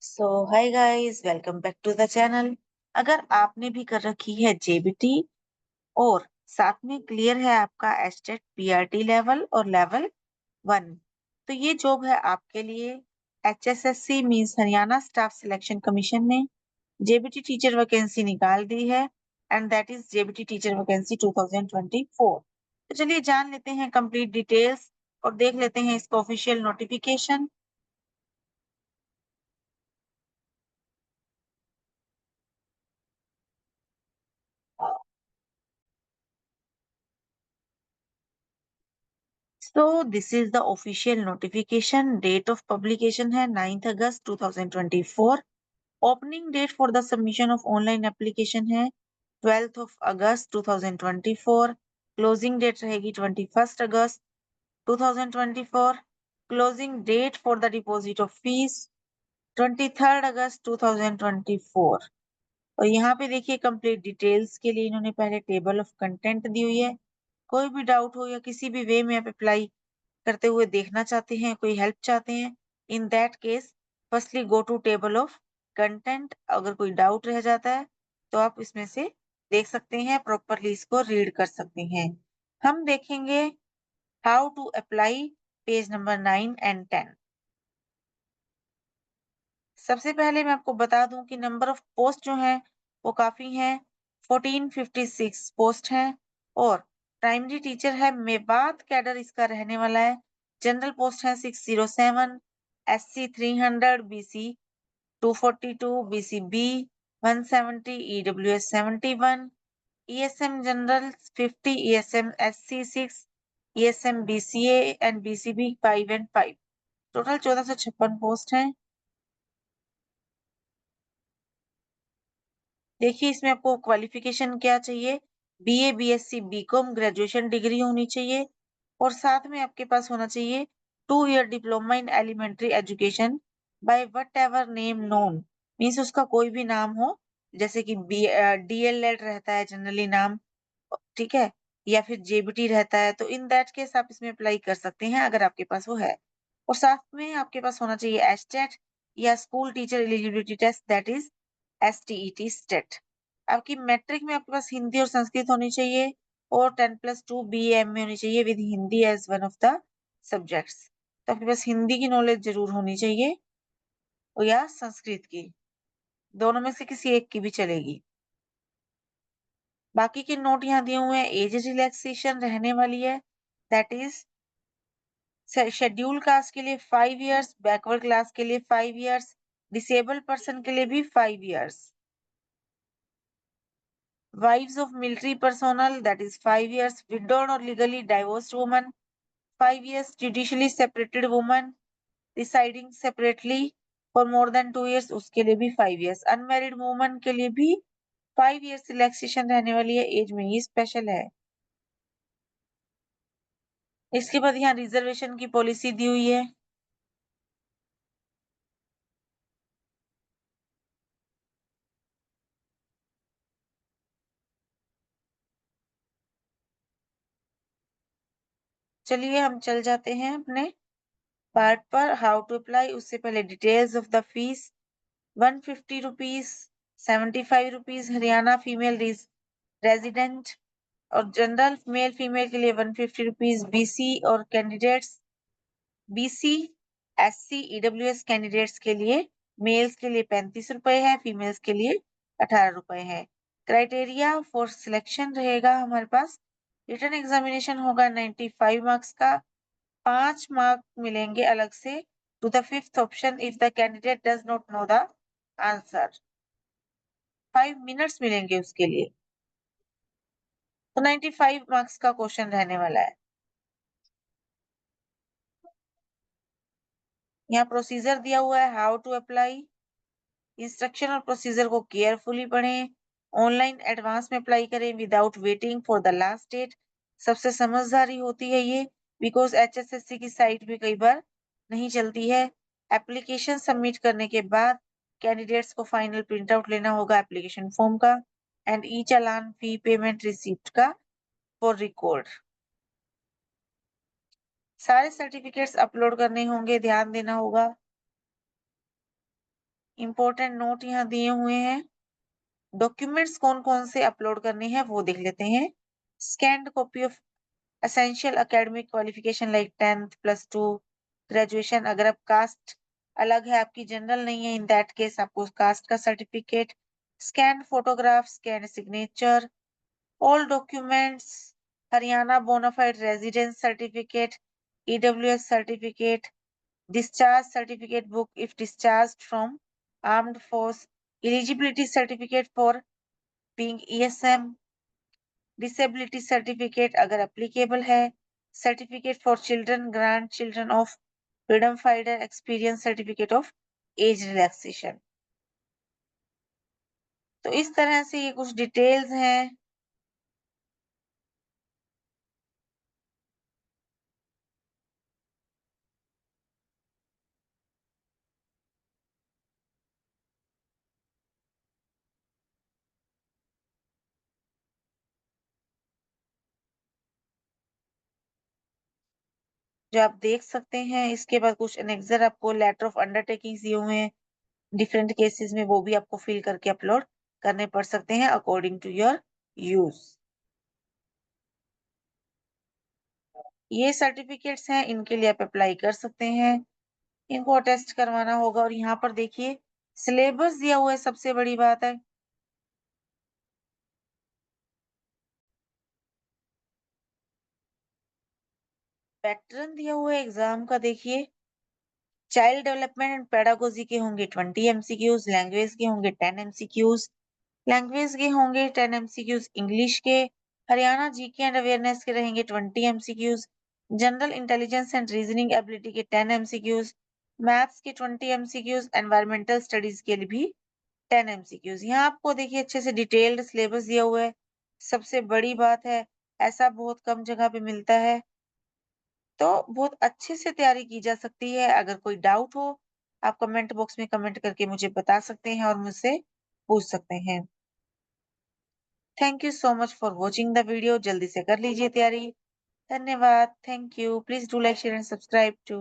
So hi guys, welcome back to the channel. अगर आपने भी कर रखी है जेबीटी और साथ में क्लियर है आपका एस्टेट पीआरटी लेवल और लेवल 1, तो ये जॉब है आपके लिए। HSSC means Haryana staff selection commission ने जेबीटी टीचर वैकेंसी निकाल दी है and that is JBT teacher vacancy 2024। तो चलिए जान लेते हैं कंप्लीट डिटेल्स और देख लेते हैं इसका official notification. So this is the official notification. Date of publication है 9th August 2024। Opening date for the submission of online application है 12th of August 2024। Closing date रहेगी 21st August 2024। Closing date for the deposit of fees 23rd अगस्त 2024। और यहाँ पे देखिए complete details के लिए इन्होंने पहले टेबल ऑफ कंटेंट दी हुई है। कोई भी डाउट हो या किसी भी वे में आप अप्लाई करते हुए देखना चाहते हैं, कोई हेल्प चाहते हैं, in that case firstly go to table of content. अगर कोई डाउट रह जाता है तो आप इसमें से देख सकते हैं, प्रॉपरली इसको रीड कर सकते हैं। हम देखेंगे how to apply page number 9 and 10। सबसे पहले मैं आपको बता दूं कि नंबर ऑफ पोस्ट जो है वो काफी हैं। 1456 पोस्ट हैं और प्राइमरी टीचर है मेवात कैडर इसका रहने वाला है। जनरल पोस्ट है 607, SC 300, BC 242, BC B 170, EWS 71, ESM general 50, ESM SC 6, ESM BCA and BCB 5 and 5। Total 1456 post हैं। देखिए इसमें आपको क्वालिफिकेशन क्या चाहिए। BA BSc BCom graduation degree होनी चाहिए और साथ में आपके पास होना चाहिए 2 year diploma in elementary education by whatever name known. Means उसका कोई भी नाम हो, जैसे कि डीएलएड रहता है जनरली नाम, ठीक है, या फिर जेबीटी रहता है, तो इन दैट केस आप इसमें अप्लाई कर सकते हैं अगर आपके पास वो है। और साथ में आपके पास होना चाहिए एस्टेट या school teacher eligibility test, that is STET state. आपकी मैट्रिक में आपके पास हिंदी और संस्कृत होनी चाहिए और 10+2 बीए में होनी चाहिए with Hindi as one of the subjects. तो आपके पास हिंदी की नॉलेज जरूर होनी चाहिए और या संस्कृत की, दोनों में से किसी एक की भी चलेगी। बाकी के नोट यहाँ दिए हुए हैं। एज रिलैक्सेशन रहने वाली है, दैट इज शेड्यूल कास्ट के लिए 5 इयर्स, बैकवर्ड क्लास के लिए 5 इयर्स, डिसेबल पर्सन के लिए भी 5 years, wives of military personnel that is 5 years, widowed और legally divorced woman 5 years, judicially separated woman residing separately for more than 2 years उसके लिए भी 5 इयर्स, अनमैरिड वुमन के लिए भी 5 इयर्स रिलैक्सेशन रहने वाली है। एज में ही स्पेशल है। इसके बाद यहाँ रिजर्वेशन की पॉलिसी दी हुई है। चलिए हम चल जाते हैं अपने पार्ट पर, हाउ टू अप्लाई। उससे पहले details of the fees. 150 rupees, 75 rupees Haryana female resident और जनरल मेल फीमेल के लिए 150 रुपीज। बीसी और candidates, BC SC EWS candidates के लिए मेल्स के लिए 35 रुपए है, फीमेल्स के लिए 18 रुपए है। क्राइटेरिया फॉर सिलेक्शन रहेगा हमारे पास, रिटन एग्जामिनेशन होगा 95 मार्क्स का, 5 मार्क मिलेंगे अलग से to the fifth option if the candidate does not know the answer. 5 minutes मिलेंगे उसके लिए। तो 95 मार्क्स का क्वेश्चन रहने वाला है। यहाँ प्रोसीजर दिया हुआ है हाउ टू अप्लाई। इंस्ट्रक्शन और प्रोसीजर को केयरफुली पढ़ें। ऑनलाइन एडवांस में अप्लाई करें without waiting for the last date. सबसे समझदारी होती है ये, बिकॉज एचएसएससी की साइट भी कई बार नहीं चलती है। एप्लीकेशन सबमिट करने के बाद कैंडिडेट्स को फाइनल प्रिंट आउट लेना होगा एप्लीकेशन फॉर्म का and E challan fee payment receipt का फॉर रिकॉर्ड। सारे सर्टिफिकेट्स अपलोड करने होंगे, ध्यान देना होगा। इंपॉर्टेंट नोट यहाँ दिए हुए हैं। डॉक्यूमेंट्स कौन कौन से अपलोड करने हैं वो देख लेते हैं। Scanned copy of essential academic qualification like 10th +2 graduation. अगर आप कास्ट अलग है, आपकी जनरल नहीं है, इन दैट केस आपको कास्ट का certificate. Scan photograph, scan signature, all documents, Haryana bonafide residence certificate, EWS certificate, discharge certificate book if discharged from armed force, eligibility certificate for being ESM, disability certificate अगर applicable है, certificate for children, grandchildren of freedom fighter, experience certificate of age relaxation। तो इस तरह से ये कुछ details हैं। जो आप देख सकते हैं। इसके बाद कुछ अनेक्सर आपको लेटर ऑफ अंडरटेकिंग दिए हुए हैं डिफरेंट केसेस में, वो भी आपको फिल करके अपलोड करने पड़ सकते हैं अकॉर्डिंग टू योर यूज। ये सर्टिफिकेट्स हैं, इनके लिए आप अप्लाई कर सकते हैं। इनको अटेस्ट करवाना होगा। और यहाँ पर देखिए सिलेबस दिया हुआ है, सबसे बड़ी बात है। पैटर्न दिया हुआ है एग्जाम का। देखिए चाइल्ड डेवलपमेंट एंड पेडागोजी के होंगे 20 MCQs, लैंग्वेज के होंगे 10 MCQs, लैंग्वेज के होंगे 10 MCQs इंग्लिश के। हरियाणा जीके एंड अवेयरनेस के रहेंगे 20 MCQs, general intelligence and reasoning ability के 10 MCQs, मैथ्स के 20 MCQs, एनवायरमेंटल स्टडीज के लिए भी 10 MCQs। यहाँ आपको देखिए अच्छे से डिटेल्ड सिलेबस दिया हुआ है। सबसे बड़ी बात है, ऐसा बहुत कम जगह पे मिलता है, तो बहुत अच्छे से तैयारी की जा सकती है। अगर कोई डाउट हो, आप कमेंट बॉक्स में कमेंट करके मुझे बता सकते हैं और मुझसे पूछ सकते हैं। Thank you so much for watching the video. जल्दी से कर लीजिए तैयारी। धन्यवाद। Thank you. Please do like share and subscribe to